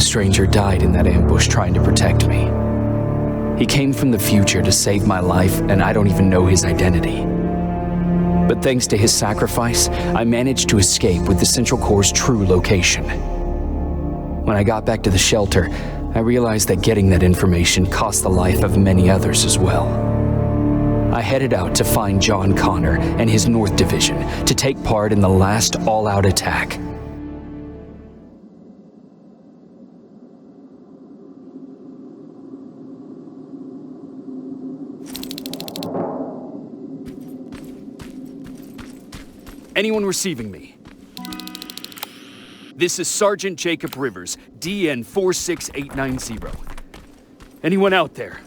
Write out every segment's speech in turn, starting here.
The stranger died in that ambush trying to protect me. He came from the future to save my life, and I don't even know his identity. But thanks to his sacrifice, I managed to escape with the Central Core's true location. When I got back to the shelter, I realized that getting that information cost the life of many others as well. I headed out to find John Connor and his North Division to take part in the last all-out attack. Anyone receiving me? This is Sergeant Jacob Rivers, DN 46890. Anyone out there?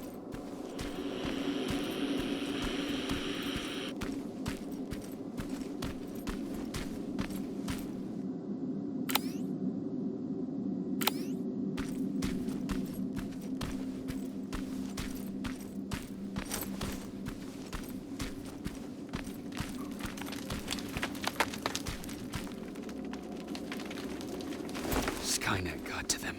Skynet got to them.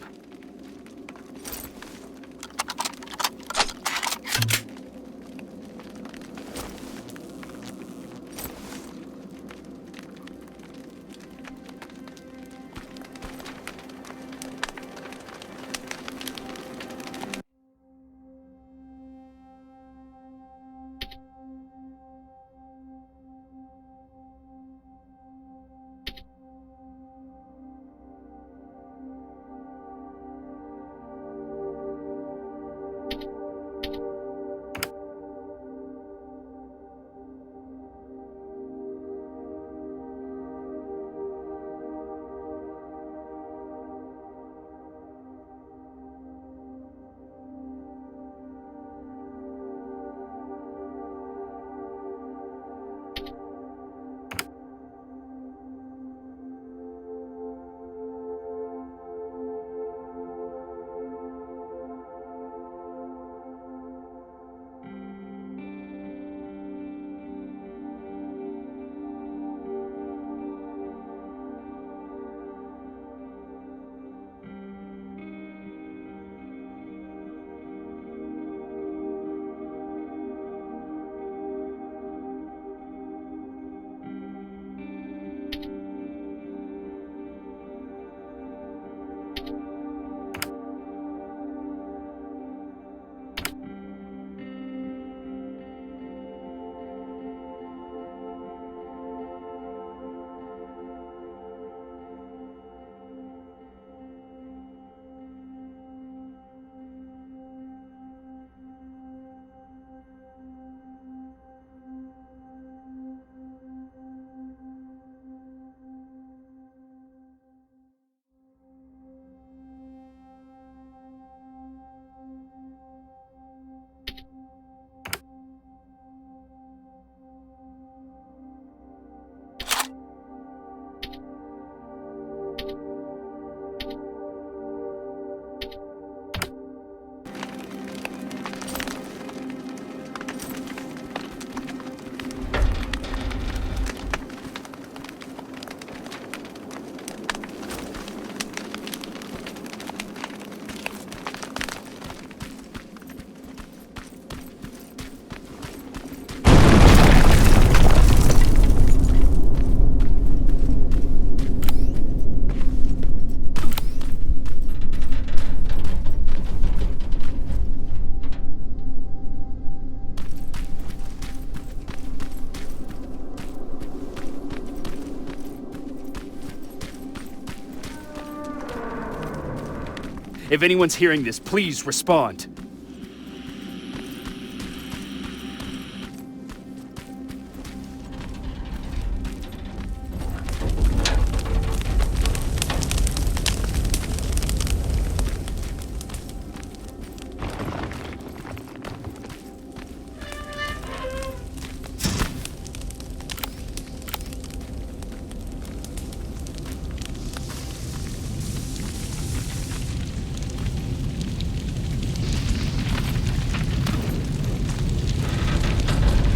If anyone's hearing this, please respond.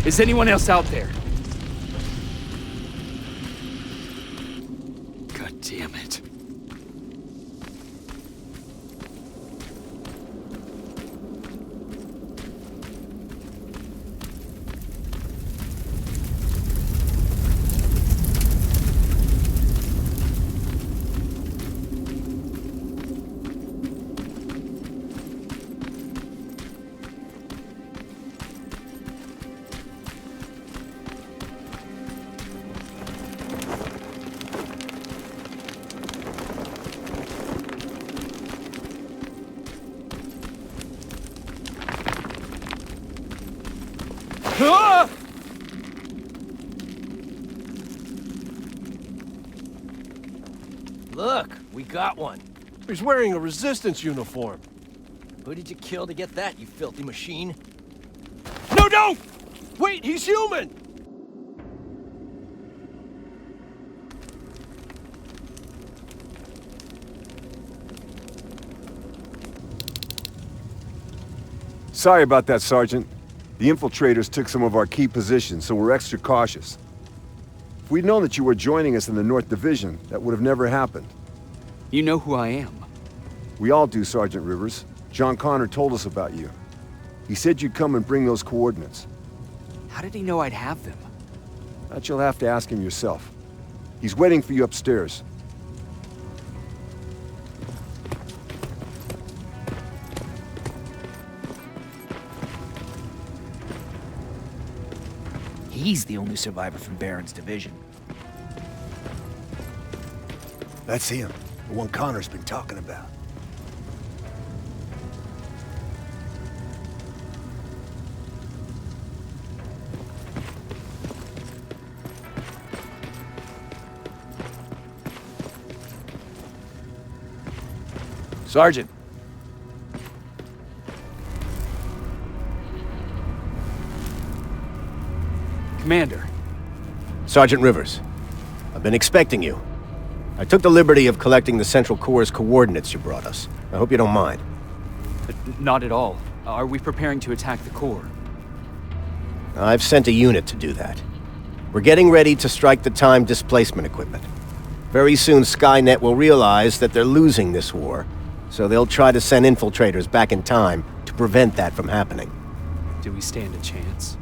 Is anyone else out there? God damn it. Look, we got one. He's wearing a resistance uniform. Who did you kill to get that, you filthy machine? No, don't! Wait, he's human! Sorry about that, Sergeant. The infiltrators took some of our key positions, so we're extra cautious. If we'd known that you were joining us in the North Division, that would have never happened. You know who I am. We all do, Sergeant Rivers. John Connor told us about you. He said you'd come and bring those coordinates. How did he know I'd have them? That you'll have to ask him yourself. He's waiting for you upstairs. He's the only survivor from Baron's division. That's him. The one Connor's been talking about. Sergeant. Commander. Sergeant Rivers, I've been expecting you. I took the liberty of collecting the Central Corps' coordinates you brought us. I hope you don't mind. Not at all. Are we preparing to attack the core? I've sent a unit to do that. We're getting ready to strike the time displacement equipment. Very soon Skynet will realize that they're losing this war, so they'll try to send infiltrators back in time to prevent that from happening. Do we stand a chance?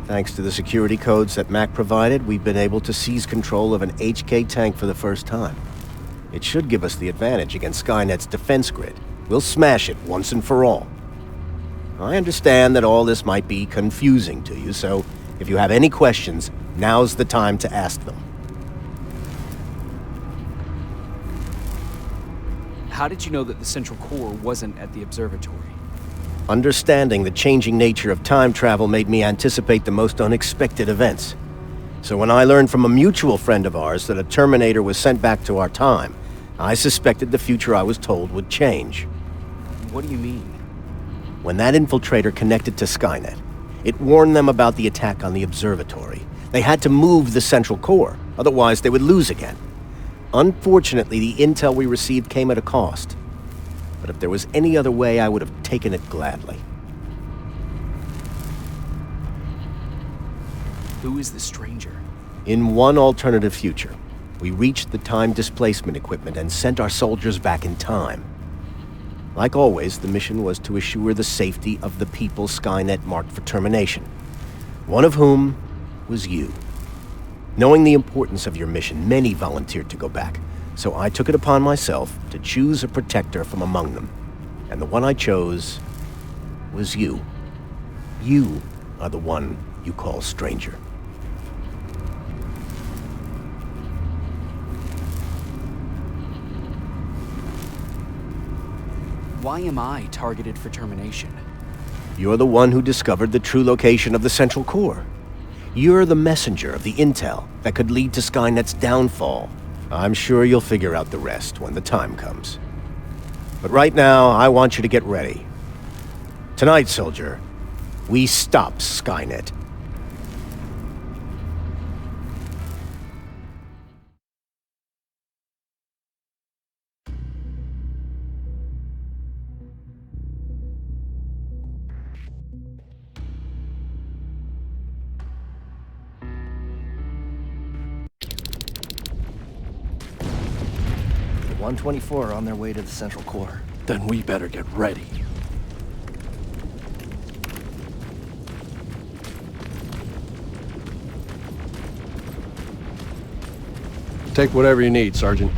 Thanks to the security codes that Mac provided, we've been able to seize control of an HK tank for the first time. It should give us the advantage against Skynet's defense grid. We'll smash it once and for all. I understand that all this might be confusing to you, so if you have any questions, now's the time to ask them. How did you know that the Central Core wasn't at the observatory? Understanding the changing nature of time travel made me anticipate the most unexpected events. So when I learned from a mutual friend of ours that a Terminator was sent back to our time, I suspected the future I was told would change. What do you mean? When that infiltrator connected to Skynet, it warned them about the attack on the observatory. They had to move the Central Core, otherwise they would lose again. Unfortunately, the intel we received came at a cost. But if there was any other way, I would have taken it gladly. Who is the stranger? In one alternative future, we reached the time displacement equipment and sent our soldiers back in time. Like always, the mission was to assure the safety of the people Skynet marked for termination, one of whom was you. Knowing the importance of your mission, many volunteered to go back, so I took it upon myself to choose a protector from among them. And the one I chose was you. You are the one you call stranger. Why am I targeted for termination? You're the one who discovered the true location of the Central Core. You're the messenger of the intel that could lead to Skynet's downfall. I'm sure you'll figure out the rest when the time comes. But right now, I want you to get ready. Tonight, soldier, we stop Skynet. The 124 are on their way to the Central Core. Then we better get ready. Take whatever you need, Sergeant.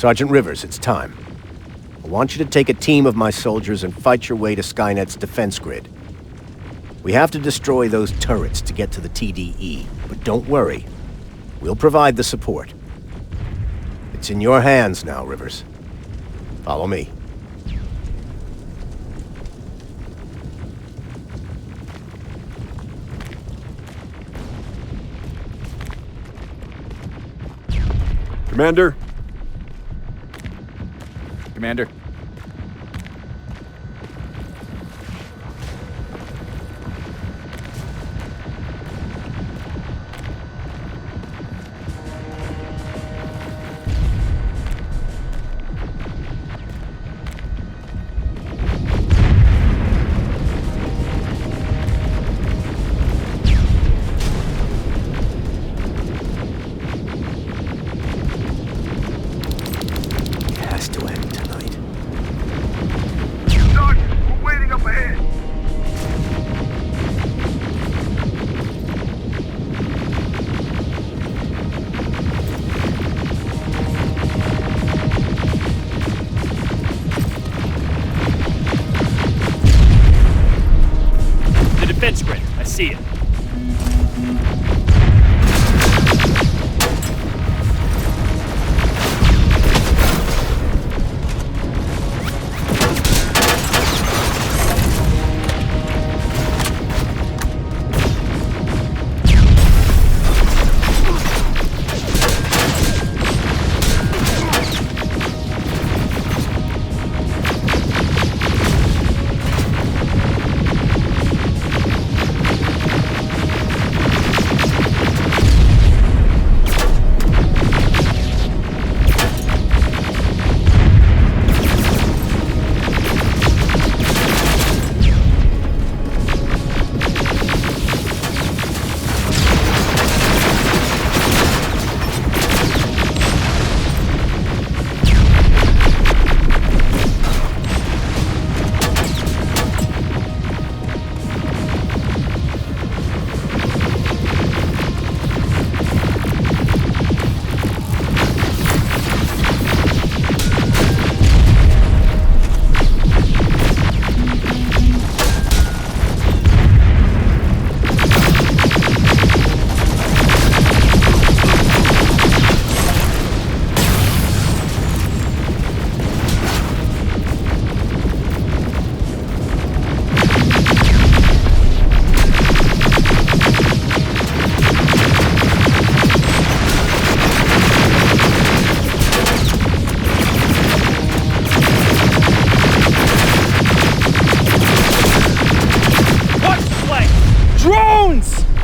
Sergeant Rivers, it's time. I want you to take a team of my soldiers and fight your way to Skynet's defense grid. We have to destroy those turrets to get to the TDE, but don't worry. We'll provide the support. It's in your hands now, Rivers. Follow me. Commander? Commander. It has to end tonight. Sergeant, we're waiting up ahead. The defense grid. I see it.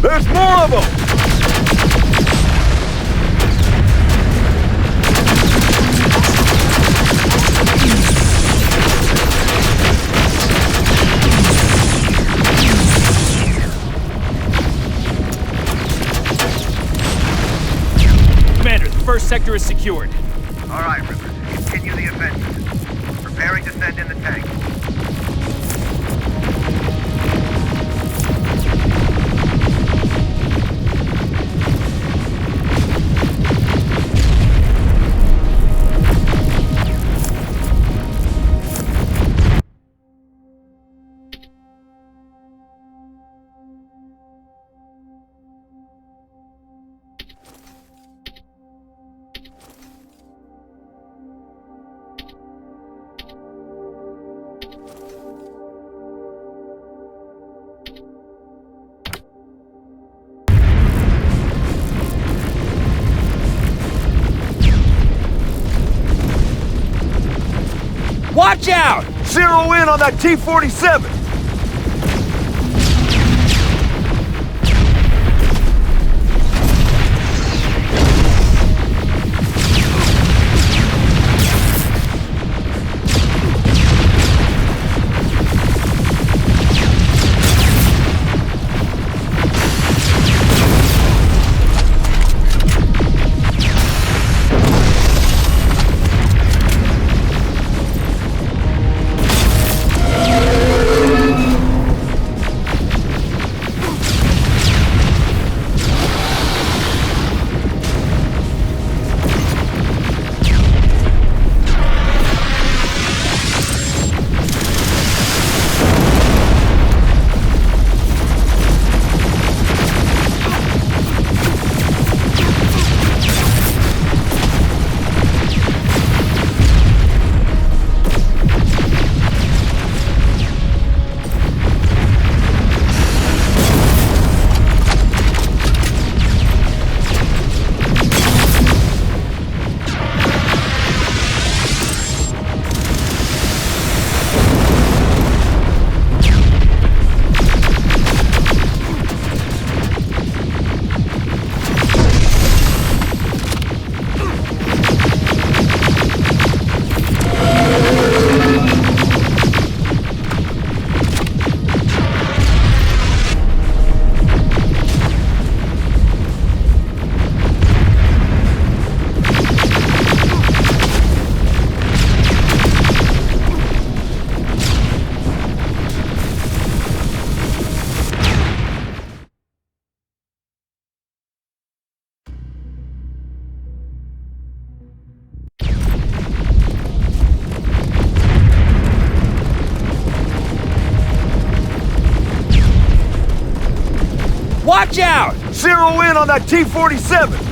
There's more of them! Commander, the first sector is secured. All right, Rivers. Continue the offensive. Preparing to send in the tank. Watch out! Zero in on that T-47! Watch out! Zero in on that T-47!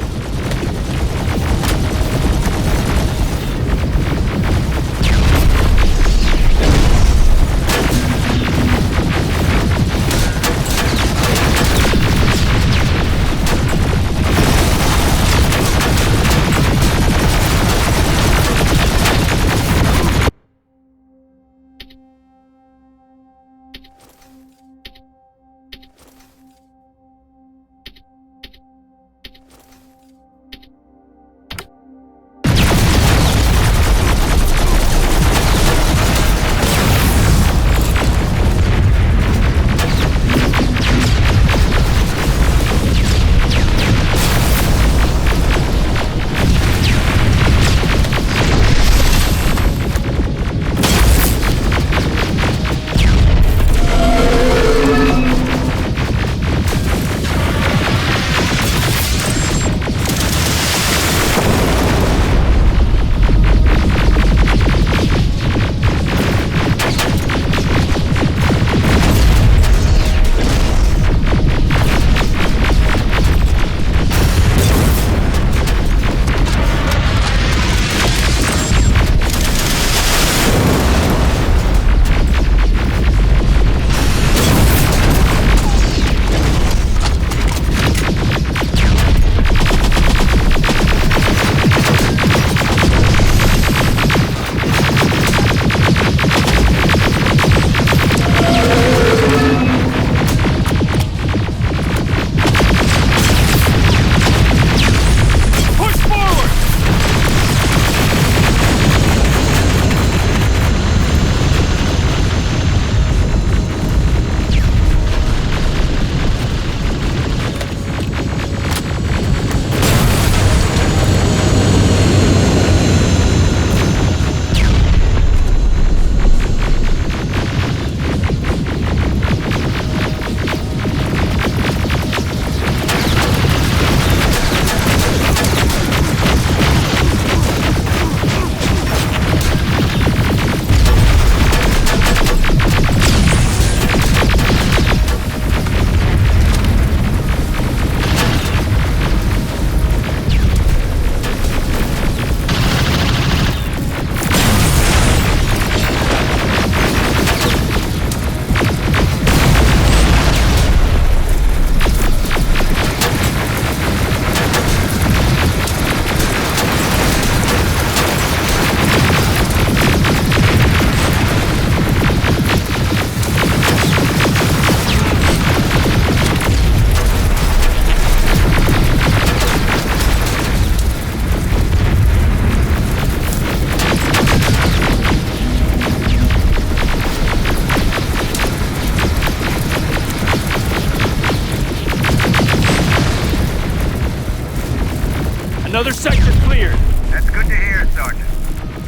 Another sector cleared. That's good to hear, Sergeant.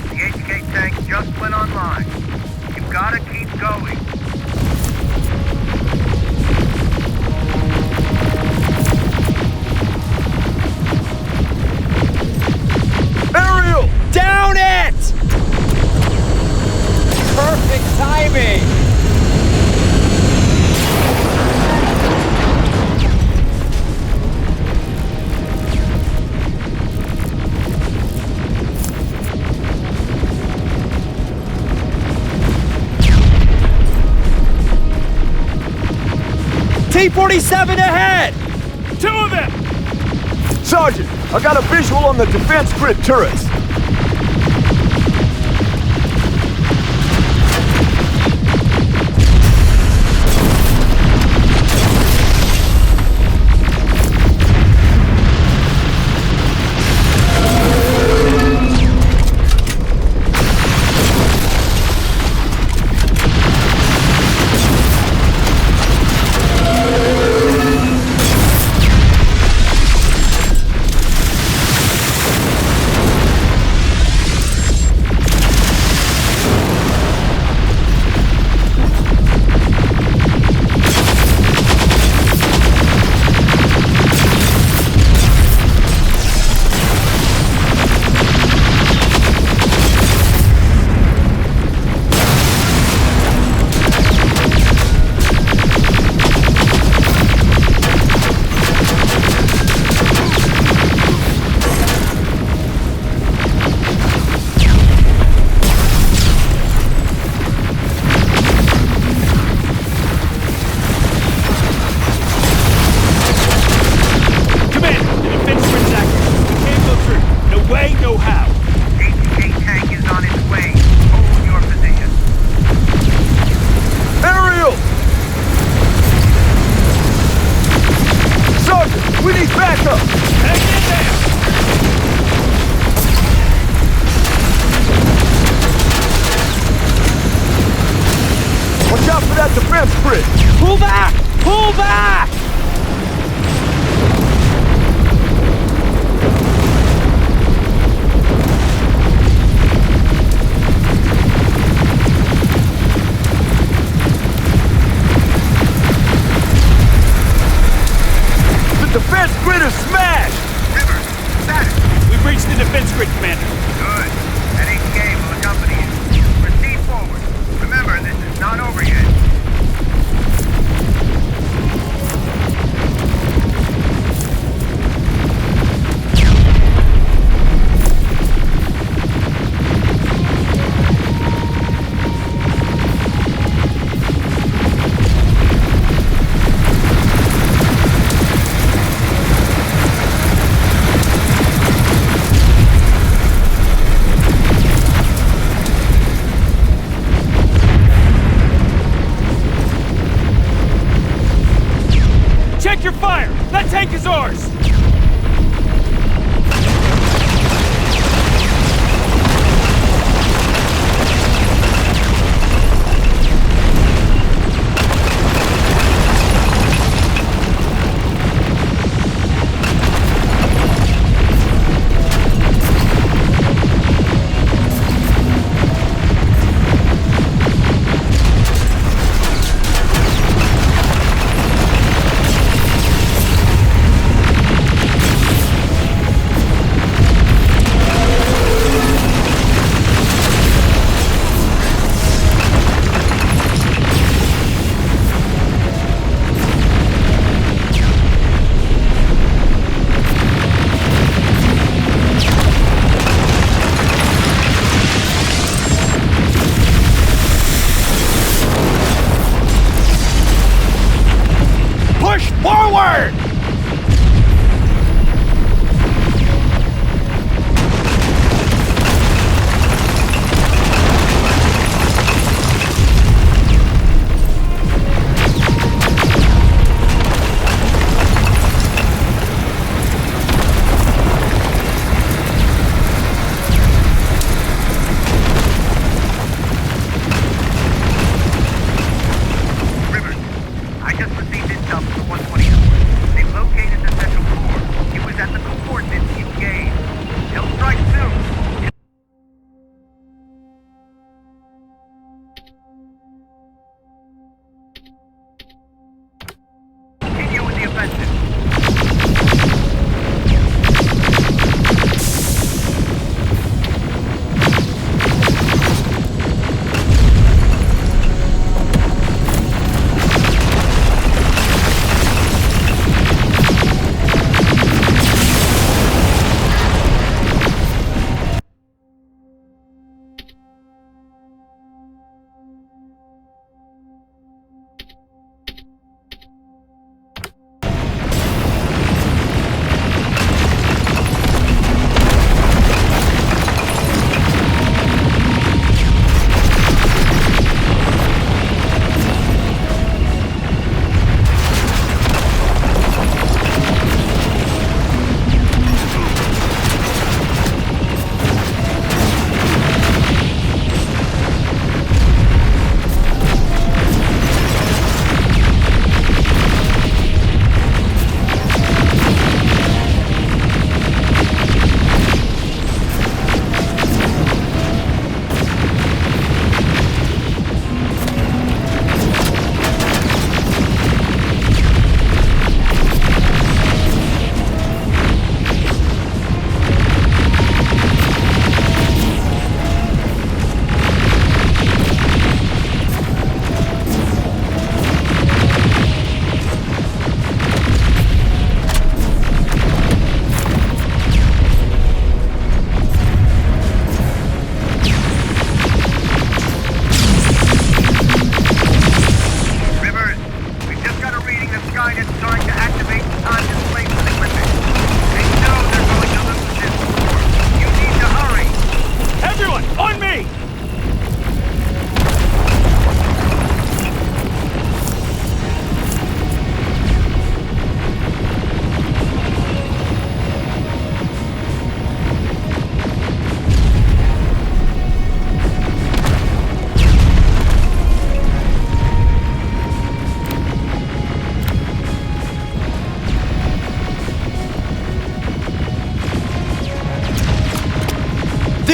The HK tank just went online. You've gotta keep going. Aerial! Down it! Perfect timing! T-47 ahead! Two of them! Sergeant, I got a visual on the defense grid turrets. out for that defense bridge! Pull back! Pull back! The defense grid is smashed! Rivers, status. We've reached the defense grid, Commander. Good. That HK will accompany you. Proceed forward. Remember, this is not over yet. Check your fire! That tank is ours!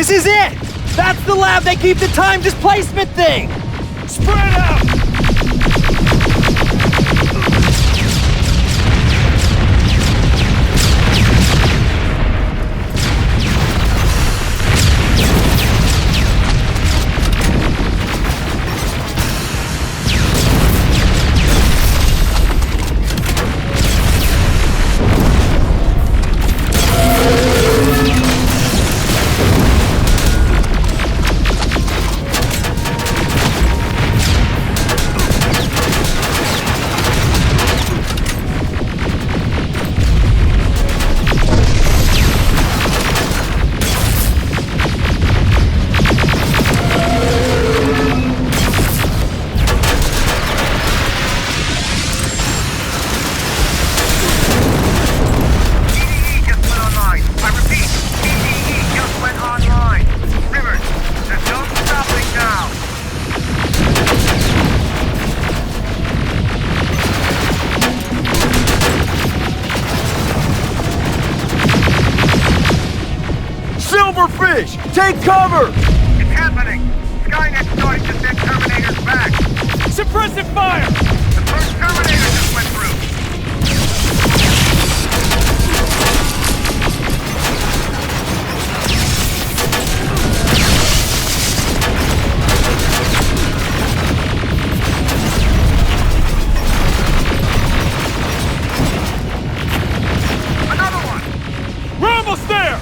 This is it! That's the lab they keep the time displacement thing! Spread out! TDE just went online. I repeat, TDE just went online. Rivers, there's no stopping now. Silverfish! Take cover! It's happening. Skynet's starting to send Terminators back. Suppressive fire! The first Terminator just went through. Another one! We're almost there!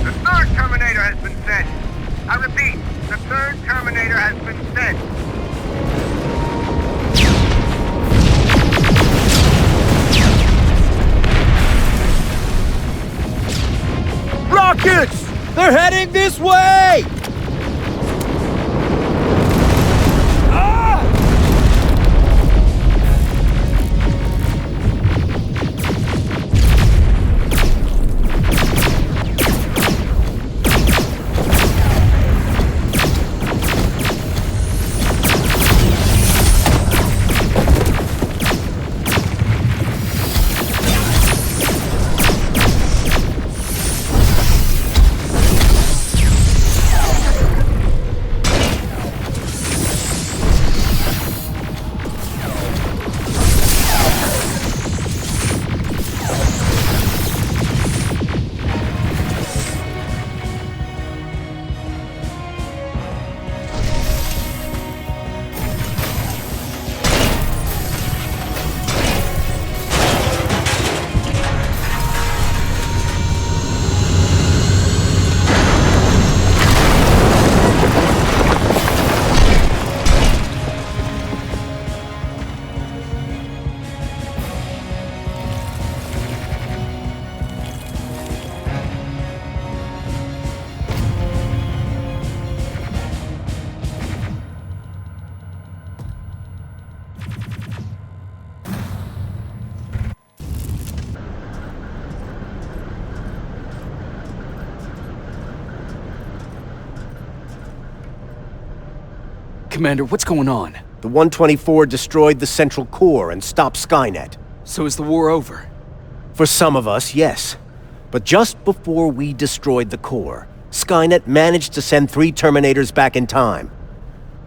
The third Terminator has been sent. I repeat, the third Terminator has been sent. Rockets! They're heading this way! Ah! Commander, what's going on? The 124 destroyed the central core and stopped Skynet. So is the war over? For some of us, yes. But just before we destroyed the core, Skynet managed to send 3 Terminators back in time.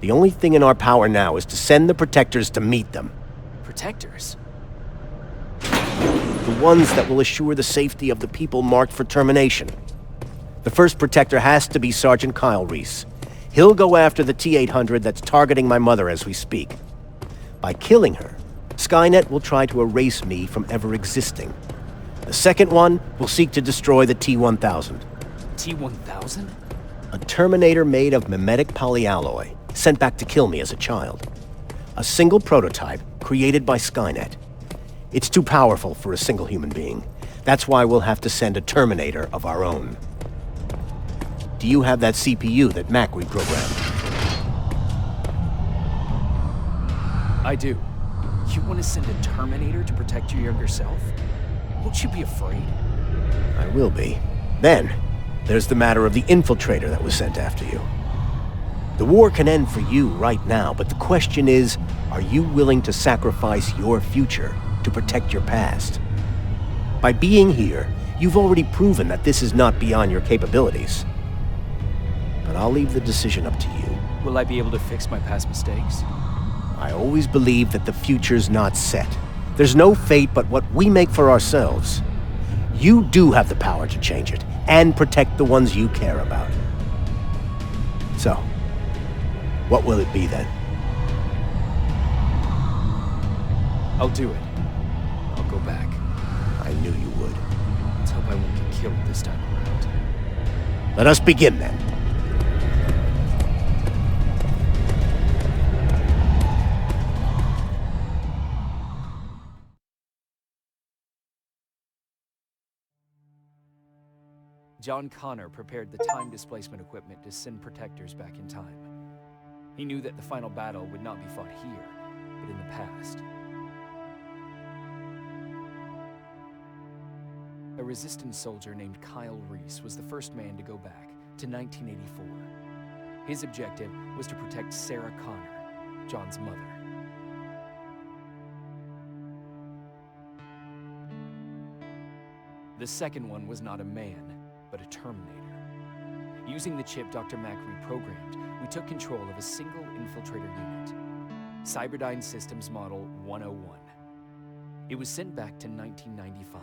The only thing in our power now is to send the Protectors to meet them. Protectors? The ones that will assure the safety of the people marked for termination. The first Protector has to be Sergeant Kyle Reese. He'll go after the T-800 that's targeting my mother as we speak. By killing her, Skynet will try to erase me from ever existing. The second one will seek to destroy the T-1000. T-1000? A Terminator made of mimetic polyalloy, sent back to kill me as a child. A single prototype created by Skynet. It's too powerful for a single human being. That's why we'll have to send a Terminator of our own. Do you have that CPU that Mac reprogrammed? I do. You want to send a Terminator to protect your younger self? Won't you be afraid? I will be. Then, there's the matter of the infiltrator that was sent after you. The war can end for you right now, but the question is, are you willing to sacrifice your future to protect your past? By being here, you've already proven that this is not beyond your capabilities. But I'll leave the decision up to you. Will I be able to fix my past mistakes? I always believe that the future's not set. There's no fate but what we make for ourselves. You do have the power to change it, and protect the ones you care about. So, what will it be then? I'll do it. I'll go back. I knew you would. Let's hope I won't get killed this time around. Let us begin then. John Connor prepared the time displacement equipment to send protectors back in time. He knew that the final battle would not be fought here, but in the past. A resistance soldier named Kyle Reese was the first man to go back to 1984. His objective was to protect Sarah Connor, John's mother. The second one was not a man, but a Terminator. Using the chip Dr. Mack reprogrammed, we took control of a single infiltrator unit, Cyberdyne Systems Model 101. It was sent back to 1995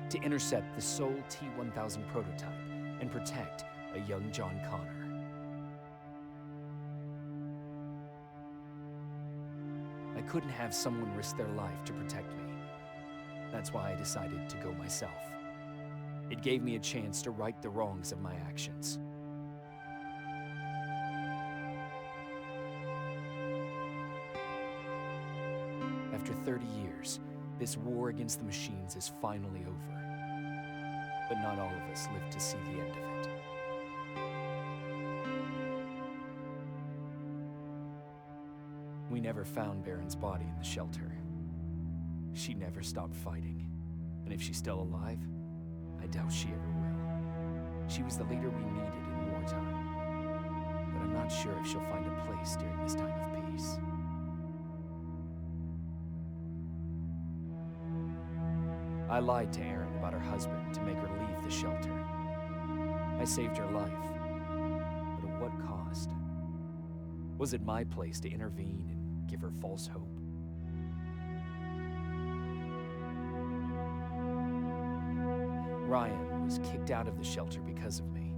to intercept the sole T-1000 prototype and protect a young John Connor. I couldn't have someone risk their life to protect me. That's why I decided to go myself. It gave me a chance to right the wrongs of my actions. After 30 years, this war against the machines is finally over. But not all of us lived to see the end of it. We never found Baron's body in the shelter. She never stopped fighting. And if she's still alive, I doubt she ever will. She was the leader we needed in wartime. But I'm not sure if she'll find a place during this time of peace. I lied to Erin about her husband to make her leave the shelter. I saved her life. But at what cost? Was it my place to intervene and give her false hope? Ryan was kicked out of the shelter because of me.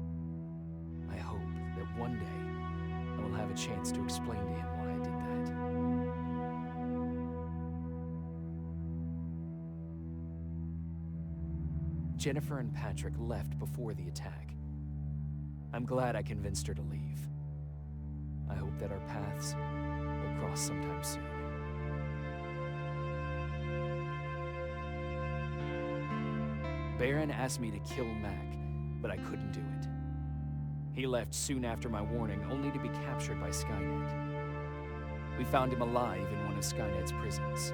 I hope that one day I will have a chance to explain to him why I did that. Jennifer and Patrick left before the attack. I'm glad I convinced her to leave. I hope that our paths will cross sometime soon. Baron asked me to kill Mac, but I couldn't do it. He left soon after my warning, only to be captured by Skynet. We found him alive in one of Skynet's prisons.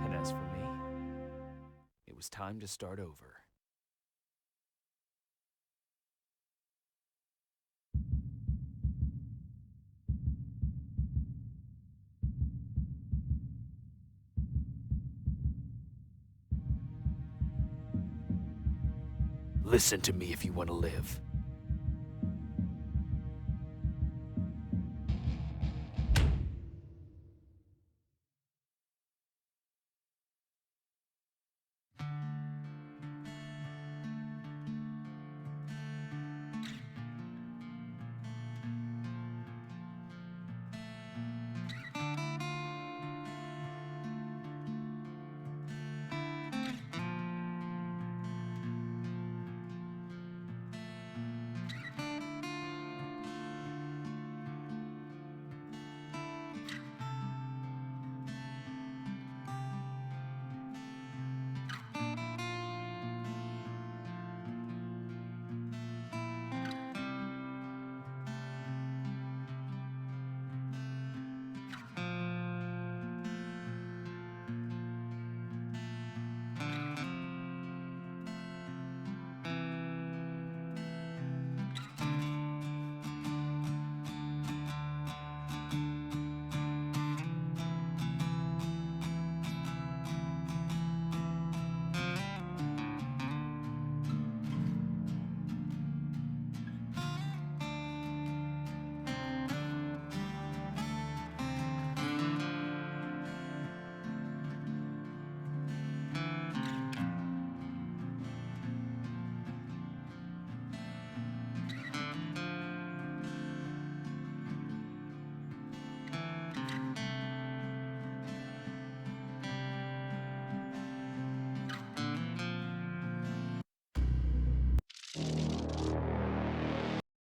And as for me, it was time to start over. Listen to me if you want to live.